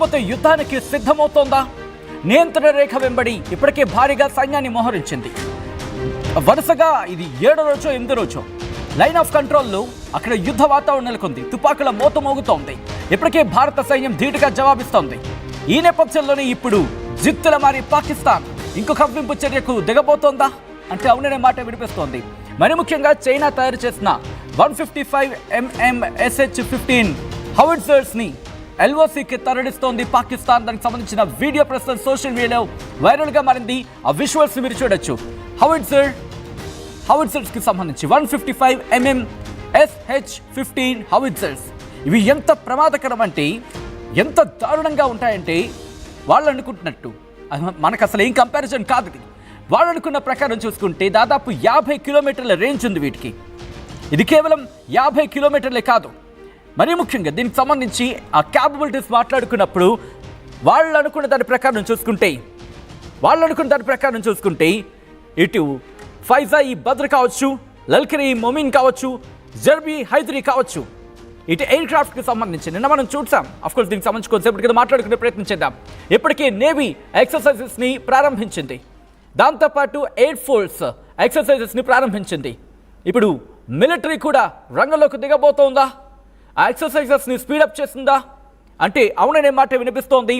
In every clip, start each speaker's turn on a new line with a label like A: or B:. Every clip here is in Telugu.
A: లేకపోతే యుద్ధానికి సిద్ధమవుతోందా? నియంత్రణ రేఖ వెంబడి ఇప్పటికే భారీగా సైన్యాన్ని మోహరించింది. వరుసగా ఇది 7వ రోజో 8వ రోజో లైన్ ఆఫ్ కంట్రోల్లో అక్కడ యుద్ధ వాతావరణం నెలకొంది. తుపాకుల మోత మోగుతోంది. ఇప్పటికే భారత సైన్యం ధీటుగా జవాబిస్తోంది. ఈ నేపథ్యంలోనే ఇప్పుడు జిత్తుల మారి పాకిస్తాన్ ఇంకొక కవ్వింపు చర్యకు దిగబోతోందా అంటే అవుననే మాట వినిపిస్తోంది. మరి ముఖ్యంగా చైనా తయారు చేసిన 155mm SH-15 హౌవిట్జర్స్ ని LOCకి తరలిస్తోంది పాకిస్తాన్. దానికి సంబంధించిన వీడియో ప్రస్తుతం సోషల్ మీడియాలో వైరల్ గా మారింది. ఆ విజువల్స్ మీరు చూడొచ్చు. హౌవిట్జర్స్ కి సంబంధించి 155mm SH-15 హౌవిట్జర్స్ ఇవి ఎంత ప్రమాదకరం అంటే, ఎంత దారుణంగా ఉంటాయంటే వాళ్ళు అనుకుంటున్నట్టు మనకు అసలు ఏం కంపారిజన్ కాదు. వాళ్ళు అనుకున్న ప్రకారం చూసుకుంటే దాదాపు 50 కిలోమీటర్ల రేంజ్ ఉంది వీటికి. ఇది కేవలం 50 కిలోమీటర్లే కాదు, మరీ ముఖ్యంగా దీనికి సంబంధించి ఆ క్యాపబిలిటీస్ మాట్లాడుకున్నప్పుడు వాళ్ళు అనుకున్న దాని ప్రకారం చూసుకుంటే ఇటు ఫైజా-ఈ బద్ర్ కావచ్చు, లల్కర్-ఈ మొమిన్ కావచ్చు, జర్బీ హైదరీ కావచ్చు, ఇటు ఎయిర్ క్రాఫ్ట్కి సంబంధించి నిన్న మనం చూసాం. అఫ్కోర్స్ దీనికి సంబంధించి కొంతసేపటి కింద మాట్లాడుకునే ప్రయత్నం చేద్దాం. ఇప్పటికే నేవీ ఎక్సర్సైజెస్ని ప్రారంభించింది. దాంతోపాటు ఎయిర్ ఫోర్స్ ఎక్సర్సైజెస్ని ప్రారంభించింది. ఇప్పుడు మిలిటరీ కూడా రంగంలోకి దిగబోతోందా? ఆ ఎక్సర్సైజెస్ని స్పీడప్ చేస్తుందా అంటే అవుననే మాట వినిపిస్తోంది.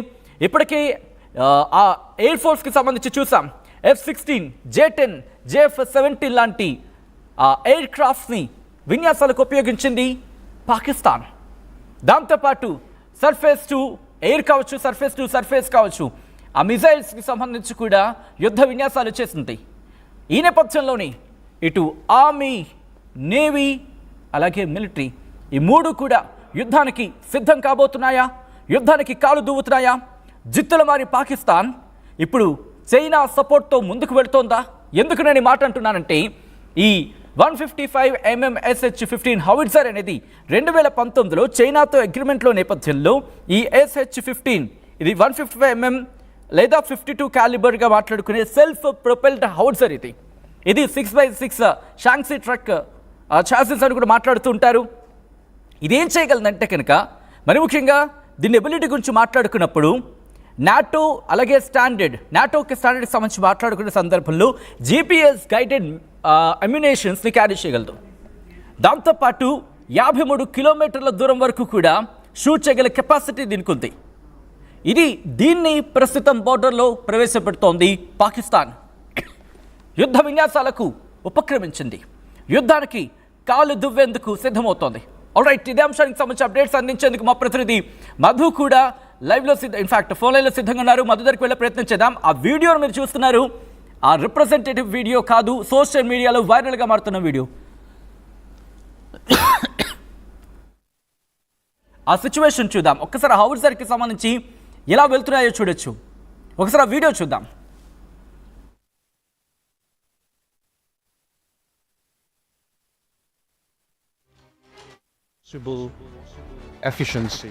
A: ఇప్పటికే ఆ ఎయిర్ ఫోర్స్కి సంబంధించి చూసాం. F-16, J-10, JF-17 లాంటి ఎయిర్ క్రాఫ్ట్స్ని విన్యాసాలకు ఉపయోగించింది పాకిస్తాన్. దాంతోపాటు సర్ఫేస్ టు ఎయిర్ కావచ్చు, సర్ఫేస్ టు సర్ఫేస్ కావచ్చు, ఆ మిజైల్స్కి సంబంధించి కూడా యుద్ధ విన్యాసాలు చేసింది. ఈ నేపథ్యంలోనే ఇటు ఆర్మీ, నేవీ అలాగే మిలిటరీ ఈ మూడు కూడా యుద్ధానికి సిద్ధం కాబోతున్నాయా? యుద్ధానికి కాలు దువ్వుతున్నాయా? జిత్తుల మారి పాకిస్తాన్ ఇప్పుడు చైనా సపోర్ట్తో ముందుకు వెళుతోందా? ఎందుకు నేను ఈ మాట అంటున్నానంటే, ఈ 155mm SH-15 హౌవిట్జర్ అనేది 2019లో చైనాతో అగ్రిమెంట్లో నేపథ్యంలో ఈ SH-15 ఇది 155mm లేదా 52 క్యాలిబర్గా మాట్లాడుకునే సెల్ఫ్ ప్రొపెల్డ్ హౌవిట్జర్. ఇది 6x6 షాంగ్సీ ట్రక్ చాసిస్ అని కూడా మాట్లాడుతూ ఉంటారు. ఇదేం చేయగలదంటే కనుక, మరి ముఖ్యంగా దీని ఎబిలిటీ గురించి మాట్లాడుకున్నప్పుడు నాటో అలాగే నాటోకి స్టాండర్డ్కి సంబంధించి మాట్లాడుకునే సందర్భంలో GPS గైడెడ్ అమ్యునేషన్స్ని క్యారీ చేయగలదు. దాంతోపాటు 53 కిలోమీటర్ల దూరం వరకు కూడా షూట్ చేయగల కెపాసిటీ దీనికి ఉంది. దీన్ని ప్రస్తుతం బోర్డర్లో ప్రవేశపెడుతోంది పాకిస్తాన్. యుద్ధ విన్యాసాలకు ఉపక్రమించింది. యుద్ధానికి కాలు దువ్వేందుకు సిద్ధమవుతోంది. ఆల్రైట్, ఇదే అంశానికి సంబంధించి అప్డేట్స్ అందించేందుకు మా ప్రతినిధి మధు కూడా లైవ్లో ఫోన్ లైన్లో సిద్ధంగా ఉన్నారు. మధు దగ్గరికి వెళ్ళే ప్రయత్నం చేద్దాం. ఆ వీడియోను మీరు చూస్తున్నారు, ఆ రిప్రజెంటేటివ్ వీడియో కాదు, సోషల్ మీడియాలో వైరల్గా మారుతున్న వీడియో. ఆ సిచ్యువేషన్ చూద్దాం. ఒక్కసారి హౌవిట్జర్కి సంబంధించి ఎలా వెళ్తున్నాయో చూడొచ్చు. ఒకసారి ఆ వీడియో చూద్దాం.
B: Efficiency.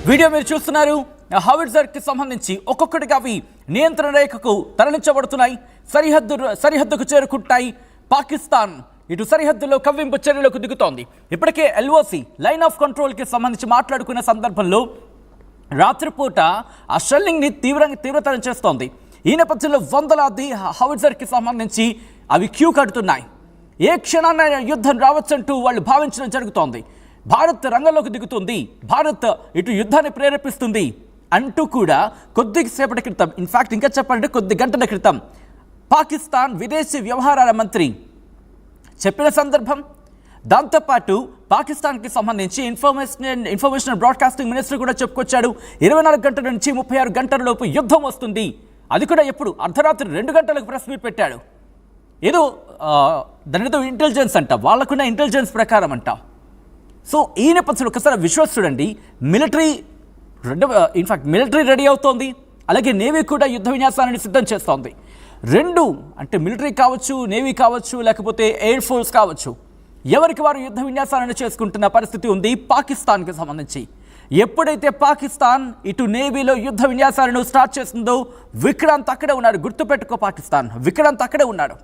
A: వీడియో మీరు చూస్తున్నారు. హౌవిట్జర్కి సంబంధించి ఒక్కొక్కటిగా అవి నియంత్రణ రేఖకు తరలించబడుతున్నాయి. సరిహద్దుకు చేరుకుంటాయి. పాకిస్తాన్ ఇటు సరిహద్దులో కవ్వింపు చర్యలకు దిగుతోంది. ఇప్పటికే LOC లైన్ ఆఫ్ కంట్రోల్కి సంబంధించి మాట్లాడుకునే సందర్భంలో రాత్రిపూట ఆ షెల్లింగ్ని తీవ్రతరం చేస్తోంది. ఈ నేపథ్యంలో వందలాది హౌవిట్జర్కి సంబంధించి అవి క్యూ కడుతున్నాయి. ఏ క్షణాన్న యుద్ధం రావచ్చంటూ వాళ్ళు భావించడం జరుగుతోంది. భారత్ రంగంలోకి దిగుతుంది, భారత్ ఇటు యుద్ధాన్ని ప్రేరేపిస్తుంది అంటూ కూడా కొద్దిసేపటి క్రితం, ఇన్ఫాక్ట్ ఇంకా చెప్పాలంటే కొద్ది గంటల క్రితం పాకిస్తాన్ విదేశీ వ్యవహారాల మంత్రి చెప్పిన సందర్భం. దాంతోపాటు పాకిస్తాన్కి సంబంధించి ఇన్ఫర్మేషన్ బ్రాడ్కాస్టింగ్ మినిస్టర్ కూడా చెప్పుకొచ్చాడు. 24 గంటల నుంచి 36 గంటల లోపు యుద్ధం వస్తుంది. అది కూడా ఎప్పుడు? అర్ధరాత్రి 2 గంటలకు ప్రెస్ మీట్ పెట్టాడు. ఏదో దానితో ఇంటెలిజెన్స్ అంట, వాళ్ళకున్న ఇంటెలిజెన్స్ ప్రకారం అంట. సో ఈ నేపథ్యంలో ఒకసారి విశ్వాస్ చూడండి. మిలిటరీ రెడీ అవుతోంది, అలాగే నేవీ కూడా యుద్ధ విన్యాసాన్ని సిద్ధం చేస్తోంది. రెండు అంటే మిలిటరీ కావచ్చు, నేవీ కావచ్చు, లేకపోతే ఎయిర్ ఫోర్స్ కావచ్చు, ఎవరికి వారు యుద్ధ విన్యాసాలను చేసుకుంటున్న పరిస్థితి ఉంది పాకిస్తాన్కి సంబంధించి. ఎప్పుడైతే పాకిస్తాన్ ఇటు నేవీలో యుద్ధ విన్యాసాలను స్టార్ట్ చేస్తుందో విక్రాంత్ అక్కడే ఉన్నాడు. గుర్తుపెట్టుకో పాకిస్తాన్, విక్రాంత్ అక్కడే ఉన్నాడు.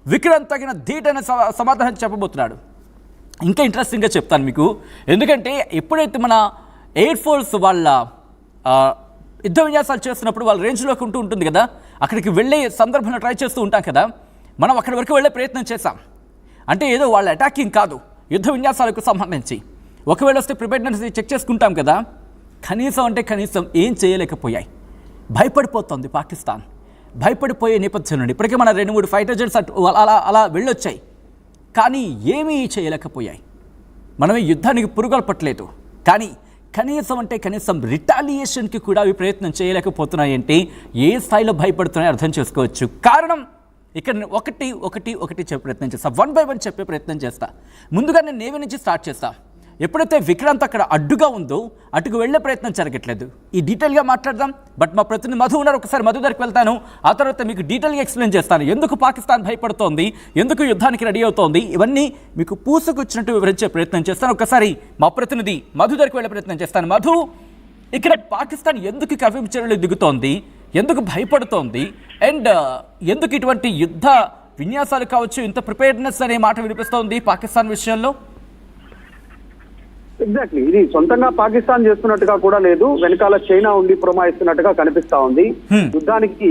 A: విక్రాంత్ తగిన ధీటైన సమాధానం చెప్పబోతున్నాడు. ఇంకా ఇంట్రెస్టింగ్గా చెప్తాను మీకు, ఎందుకంటే ఎప్పుడైతే మన ఎయిర్ ఫోర్స్ వాళ్ళ యుద్ధ విన్యాసాలు చేస్తున్నప్పుడు వాళ్ళ రేంజ్లోకి ఉంటుంది కదా, అక్కడికి వెళ్ళే సందర్భంలో ట్రై చేస్తూ ఉంటాం కదా, మనం అక్కడి వరకు వెళ్ళే ప్రయత్నం చేశాం. అంటే ఏదో వాళ్ళ అటాకింగ్ కాదు, యుద్ధ విన్యాసాలకు సంబంధించి ఒకవేళ వస్తే ప్రిపేర్నెస్ చెక్ చేసుకుంటాం కదా, కనీసం ఏం చేయలేకపోయాయి. భయపడిపోతుంది పాకిస్తాన్. భయపడిపోయే నేపథ్యం నుండి ఇప్పటికే మన 2-3 ఫైటర్ జెట్స్ అలా వెళ్ళొచ్చాయి, కానీ ఏమీ చేయలేకపోయాయి. మనమే యుద్ధానికి పురుగొల్పట్లేదు, కానీ కనీసం రిటాలియేషన్కి కూడా అవి ప్రయత్నం చేయలేకపోతున్నాయి. అంటే ఏ స్థాయిలో భయపడుతున్నాయో అర్థం చేసుకోవచ్చు. కారణం ఇక్కడ ఒకటి చెప్పే ప్రయత్నం చేస్తా, 1 by 1 చెప్పే ప్రయత్నం చేస్తా. ముందుగా నేను నేవీ నుంచి స్టార్ట్ చేస్తా. ఎప్పుడైతే విక్రాంత్ అక్కడ అడ్డుగా ఉందో అటుకు వెళ్ళే ప్రయత్నం జరగట్లేదు. ఈ డీటెయిల్గా మాట్లాడదాం. బట్ మా ప్రతినిధి మధు ఉన్నారు, ఒకసారి మధు దగ్గరికి వెళ్తాను. ఆ తర్వాత మీకు డీటెయిల్గా ఎక్స్ప్లెయిన్ చేస్తాను ఎందుకు పాకిస్తాన్ భయపడుతోంది, ఎందుకు యుద్ధానికి రెడీ అవుతోంది, ఇవన్నీ మీకు పూసుకొచ్చినట్టు వివరించే ప్రయత్నం చేస్తాను. ఒకసారి మా ప్రతినిధి మధు దగ్గరికి వెళ్ళే ప్రయత్నం చేస్తాను. మధు, ఇక్కడ పాకిస్తాన్ ఎందుకు కవ్వింపు చర్యలు దిగుతోంది, ఎందుకు భయపడుతోంది, అండ్ ఎందుకు ఇటువంటి యుద్ధ విన్యాసాలు కావచ్చు ఇంత ప్రిపేర్డ్నెస్ అనే మాట వినిపిస్తోంది పాకిస్తాన్ విషయంలో?
C: ఎగ్జాక్ట్లీ, ఇది సొంతంగా పాకిస్తాన్ చేస్తున్నట్టుగా కూడా లేదు, వెనకాల చైనా ఉండి పురమాయిస్తున్నట్టుగా కనిపిస్తా ఉంది. యుద్ధానికి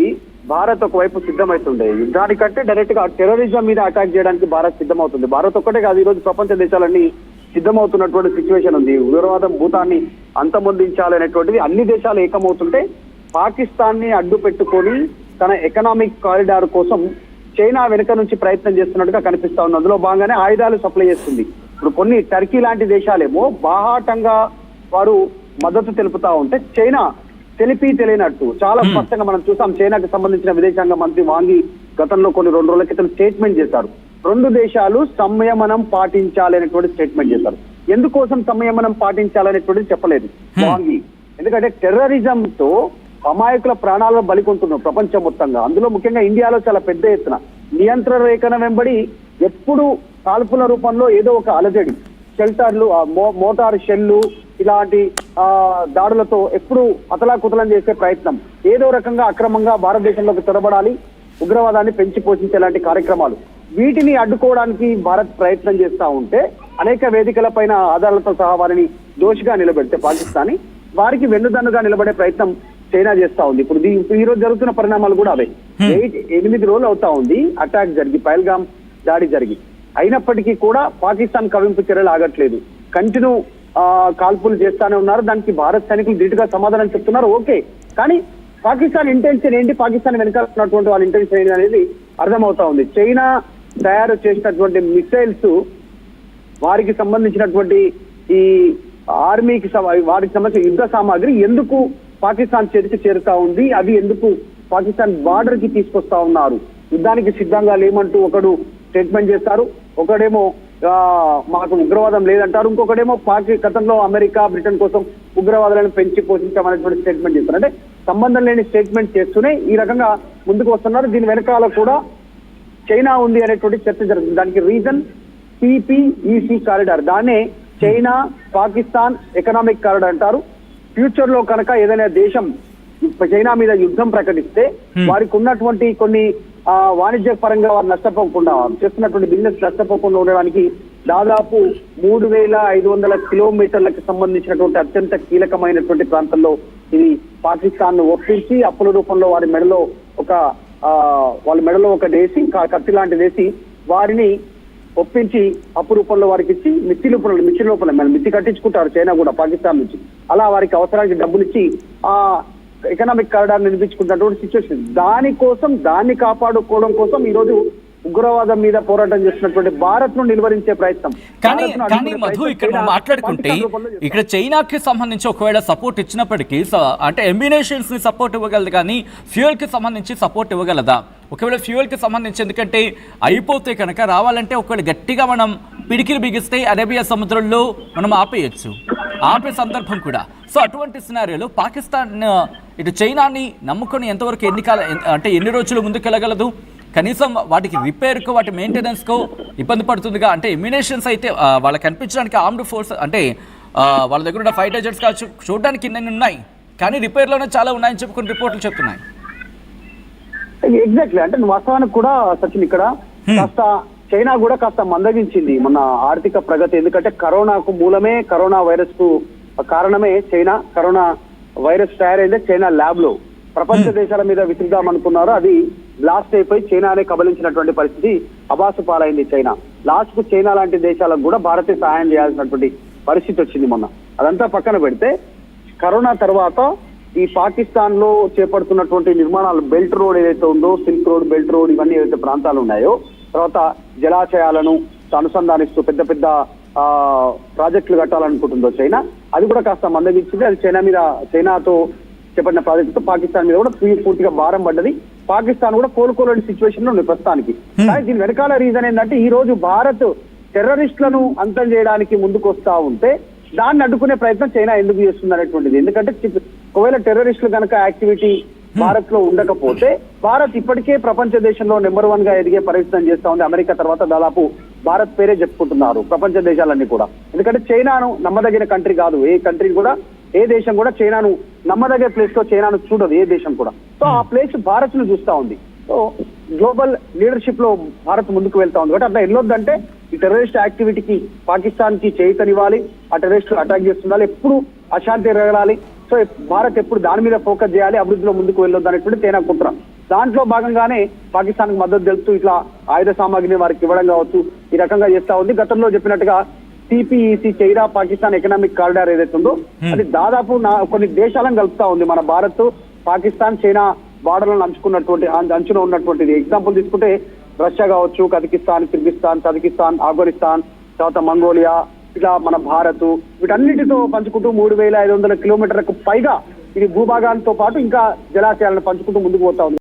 C: భారత్ ఒకవైపు సిద్ధమవుతుంది. యుద్ధానికంటే డైరెక్ట్ గా టెర్రరిజం మీద అటాక్ చేయడానికి భారత్ సిద్ధమవుతుంది. భారత్ ఒక్కటే కాదు, ఈ రోజు ప్రపంచ దేశాలన్నీ సిద్ధమవుతున్నటువంటి సిచ్యువేషన్ ఉంది. ఉగ్రవాదం భూతాన్ని అంతమొందించాలనేటువంటిది అన్ని దేశాలు ఏకమవుతుంటే, పాకిస్తాన్ ని అడ్డు పెట్టుకొని తన ఎకనామిక్ కారిడార్ కోసం చైనా వెనుక నుంచి ప్రయత్నం చేస్తున్నట్టుగా కనిపిస్తా ఉంది. అందులో భాగంగానే ఆయుధాలు సప్లై చేస్తుంది. ఇప్పుడు కొన్ని టర్కీ లాంటి దేశాలేమో బాహాటంగా వారు మద్దతు తెలుపుతా ఉంటే, చైనా తెలియనట్టు చాలా స్పష్టంగా మనం చూసాం. చైనాకి సంబంధించిన విదేశాంగ మంత్రి వాంగి గతంలో కొన్ని 2 రోజుల క్రితం స్టేట్మెంట్ చేశారు. 2 దేశాలు సంయమనం పాటించాలనేటువంటి స్టేట్మెంట్ చేశారు. ఎందుకోసం సంయమనం పాటించాలనేటువంటిది చెప్పలేదు వాంగి. ఎందుకంటే టెర్రరిజం తో అమాయకుల ప్రాణాలను బలికొంటున్నాం ప్రపంచం మొత్తంగా. అందులో ముఖ్యంగా ఇండియాలో చాలా పెద్ద ఎత్తున నియంత్రణ రేఖన వెంబడి ఎప్పుడు కాల్పుల రూపంలో ఏదో ఒక అలజడి, షెల్టర్లు, మోటార్ షెల్లు ఇలాంటి దాడులతో ఎప్పుడు అతలాకుతలం చేసే ప్రయత్నం, ఏదో రకంగా అక్రమంగా భారతదేశంలోకి చొరబడాలి, ఉగ్రవాదాన్ని పెంచి పోషించేలాంటి కార్యక్రమాలు, వీటిని అడ్డుకోవడానికి భారత్ ప్రయత్నం చేస్తా ఉంటే అనేక వేదికలపైన ఆధారాలతో సహా వారిని దోషిగా నిలబెడితే పాకిస్తాన్ వారికి వెన్నుదన్నుగా నిలబడే ప్రయత్నం చైనా చేస్తా ఉంది. ఇప్పుడు ఈ రోజు జరుగుతున్న పరిణామాలు కూడా అవే. 8 రోజులు అవుతా ఉంది అటాక్ జరిగి, పహల్గామ్ దాడి జరిగి. అయినప్పటికీ కూడా పాకిస్తాన్ కవింపు చర్యలు ఆగట్లేదు. కంటిన్యూ కాల్పులు చేస్తానే ఉన్నారు. దానికి భారత్ సైనికులు ధీటుగా సమాధానం చెప్తున్నారు. ఓకే, కానీ పాకిస్తాన్ ఇంటెన్షన్ ఏంటి, పాకిస్తాన్ వెనకాలన్నటువంటి వాళ్ళ ఇంటెన్షన్ ఏంటి అనేది అర్థమవుతా ఉంది. చైనా తయారు చేసినటువంటి మిసైల్స్, వారికి సంబంధించినటువంటి ఈ ఆర్మీకి వారికి సంబంధించిన యుద్ధ సామాగ్రి ఎందుకు పాకిస్తాన్ చేతికి చేరుతా ఉంది, అది ఎందుకు పాకిస్తాన్ బార్డర్ కి తీసుకొస్తా ఉన్నారు, యుద్ధానికి సిద్ధంగా లేమంటూ ఒకడు స్టేట్మెంట్ చేస్తారు, ఒకడేమో మాకు ఉగ్రవాదం లేదంటారు, ఇంకొకడేమో గతంలో అమెరికా బ్రిటన్ కోసం ఉగ్రవాదాలను పెంచి పోషించామనేటువంటి స్టేట్మెంట్ చేస్తారు. అంటే సంబంధం లేని స్టేట్మెంట్ చేస్తూనే ఈ రకంగా ముందుకు వస్తున్నారు. దీని వెనకాల కూడా చైనా ఉంది అనేటువంటి చర్చ జరుగుతుంది. దానికి రీజన్ PPEC కారిడార్, దాన్నే చైనా పాకిస్తాన్ ఎకనామిక్ కారిడార్ అంటారు. ఫ్యూచర్ లో కనుక ఏదైనా దేశం చైనా మీద యుద్ధం ప్రకటిస్తే వారికి ఉన్నటువంటి కొన్ని వాణిజ్య పరంగా వారు నష్టపోకుండా, చేస్తున్నటువంటి బిజినెస్ నష్టపోకుండా ఉండడానికి దాదాపు 3500 కిలోమీటర్లకు సంబంధించినటువంటి అత్యంత కీలకమైనటువంటి ప్రాంతంలో ఇది పాకిస్తాన్ ఒప్పించి అప్పుల రూపంలో వారి మెడలో ఒక వేసి, కత్తి లాంటిది వేసి వారిని ఒప్పించి అప్పు రూపంలో వారికి ఇచ్చి మిర్చి లోపల మిర్చి కట్టించుకుంటారు చైనా కూడా పాకిస్తాన్ నుంచి. అలా వారికి అవసరానికి డబ్బులు ఇచ్చి ఆ ఎకనామిక్ కారిడార్ నిర్మించుకుంటున్నటువంటి సిచ్యువేషన్. దాన్ని కాపాడుకోవడం కోసం ఈ రోజు ఉగ్రవాదం మీద పోరాటం చేస్తున్నటువంటి భారత్ ను నిలువరించే ప్రయత్నం.
A: కానీ మధు, ఇక్కడ మనం మాట్లాడుకుంటే ఇక్కడ చైనాకి సంబంధించి ఒకవేళ సపోర్ట్ ఇచ్చినప్పటికీ, అంటే ఎంబినేషన్స్ ని సపోర్ట్ ఇవ్వగలదు కానీ ఫ్యూయల్ కి సంబంధించి సపోర్ట్ ఇవ్వగలదా? ఒకవేళ ఫ్యూయల్ కి సంబంధించి, ఎందుకంటే అయిపోతే కనుక రావాలంటే ఒకవేళ గట్టిగా మనం పిడికిలు బిగిస్తే అరేబియా సముద్రంలో మనం ఆపే సందర్భం కూడా. సో అటువంటి సినారియోలో పాకిస్తాన్ ఇటు చైనాని నమ్ముకొని ఎంతవరకు ఎన్ని రోజులు ముందుకెళ్ళగలదు? కనీసం వాటికి రిపేర్కు వాటి మెయింటెనెన్స్కు ఇబ్బంది పడుతుందిగా. అంటే ఎమ్యునేషన్స్ అయితే వాళ్ళకి కనిపించడానికి ఆర్మ్డ్ ఫోర్స్ అంటే వాళ్ళ దగ్గర ఉన్న ఫైటర్ జెట్స్ కావచ్చు చూడడానికి ఇన్ని ఉన్నాయి, కానీ రిపేర్లోనే చాలా ఉన్నాయని చెప్పుకుని రిపోర్ట్లు చెప్తున్నాయి.
C: ఎగ్జాక్ట్లీ, అంటే వాస్తవానికి కూడా సచిన్ ఇక్కడ కాస్త చైనా కూడా కాస్త మందగించింది మన ఆర్థిక ప్రగతి. ఎందుకంటే కరోనాకు మూలమే, కరోనా వైరస్ కు కారణమే చైనా. కరోనా వైరస్ తయారైందే చైనా ల్యాబ్ లో. ప్రపంచ దేశాల మీద విసిరిద్దాం అనుకున్నారు, అది బ్లాస్ట్ అయిపోయి చైనానే కబలించినటువంటి పరిస్థితి అబాసు పాలైంది చైనా. లాస్ట్ కు చైనా లాంటి దేశాలకు కూడా భారతీయ సహాయం చేయాల్సినటువంటి పరిస్థితి వచ్చింది మొన్న. అదంతా పక్కన పెడితే కరోనా తర్వాత ఈ పాకిస్తాన్ లో చేపడుతున్నటువంటి నిర్మాణాలు, బెల్ట్ రోడ్ ఏదైతే ఉందో, సిల్క్ రోడ్, బెల్ట్ రోడ్, ఇవన్నీ ఏదైతే ప్రాంతాలు ఉన్నాయో, తర్వాత జలాశయాలను అనుసంధానిస్తూ పెద్ద పెద్ద ప్రాజెక్టులు కట్టాలనుకుంటుందో చైనా, అది కూడా కాస్త మందగించింది. అది చైనాతో చేపట్టిన ప్రాజెక్టుతో పాకిస్తాన్ మీద కూడా పూర్తిగా భారం పడ్డది. పాకిస్తాన్ కూడా కోలుకోలేని సిచ్యువేషన్ లో ఉంది ప్రస్తుతానికి. కానీ దీని వెనకాల రీజన్ ఏంటంటే ఈ రోజు భారత్ టెర్రరిస్టులను అంతం చేయడానికి ముందుకు వస్తా ఉంటే దాన్ని అడ్డుకునే ప్రయత్నం చైనా ఎందుకు చేస్తుంది అనేటువంటిది. ఎందుకంటే ఒకవేళ టెర్రరిస్టులు కనుక యాక్టివిటీ భారత్ లో ఉండకపోతే భారత్ ఇప్పటికే ప్రపంచ దేశంలో నెంబర్ 1 గా ఎదిగే ప్రయత్నం చేస్తా ఉంది. అమెరికా తర్వాత దాదాపు భారత్ పేరే చెప్పుకుంటున్నారు ప్రపంచ దేశాలన్నీ కూడా. ఎందుకంటే చైనాను నమ్మదగిన కంట్రీ కాదు, ఏ దేశం కూడా చైనాను నమ్మదగిన ప్లేస్ లో చైనాను చూడదు ఏ దేశం కూడా. సో ఆ ప్లేస్ భారత్ ను చూస్తా ఉంది. సో గ్లోబల్ లీడర్షిప్ లో భారత్ ముందుకు వెళ్తా ఉంది. కాబట్టి అట్లా వెళ్ళొద్దంటే ఈ టెర్రరిస్ట్ యాక్టివిటీకి పాకిస్తాన్ కి చేయితనివ్వాలి, ఆ టెర్రరిస్ట్ అటాక్ చేస్తుండాలి, ఎప్పుడు అశాంతి రగలాలి. సో భారత్ ఎప్పుడు దాని మీద ఫోకస్ చేయాలి, అభివృద్ధిలో ముందుకు వెళ్ళొద్దు అనేటువంటి చైనా కుట్ర. దాంట్లో భాగంగానే పాకిస్తాన్ కు మద్దతు తెలుపుతూ ఇట్లా ఆయుధ సామాగ్రిని వారికి ఇవ్వడం కావచ్చు, ఈ రకంగా చేస్తా ఉంది. గతంలో చెప్పినట్టుగా CPEC China Pakistan economic corridor ఏదైతే ఉందో అది దాదాపు కొన్ని దేశాలను కలుపుతా ఉంది. మన భారత్, పాకిస్తాన్, చైనా బార్డర్లను అంచున ఉన్నటువంటిది. ఎగ్జాంపుల్ తీసుకుంటే రష్యా కావచ్చు, కజకిస్తాన్, కిర్గిస్తాన్, తజికిస్తాన్, ఆఫ్ఘనిస్తాన్, తర్వాత మంగోలియా, ఇట్లా మన భారత్, వీటన్నిటితో పంచుకుంటూ 3500 కిలోమీటర్లకు పైగా ఇది భూభాగాలతో పాటు ఇంకా జలాశయాలను పంచుకుంటూ ముందుకు పోతా ఉంది.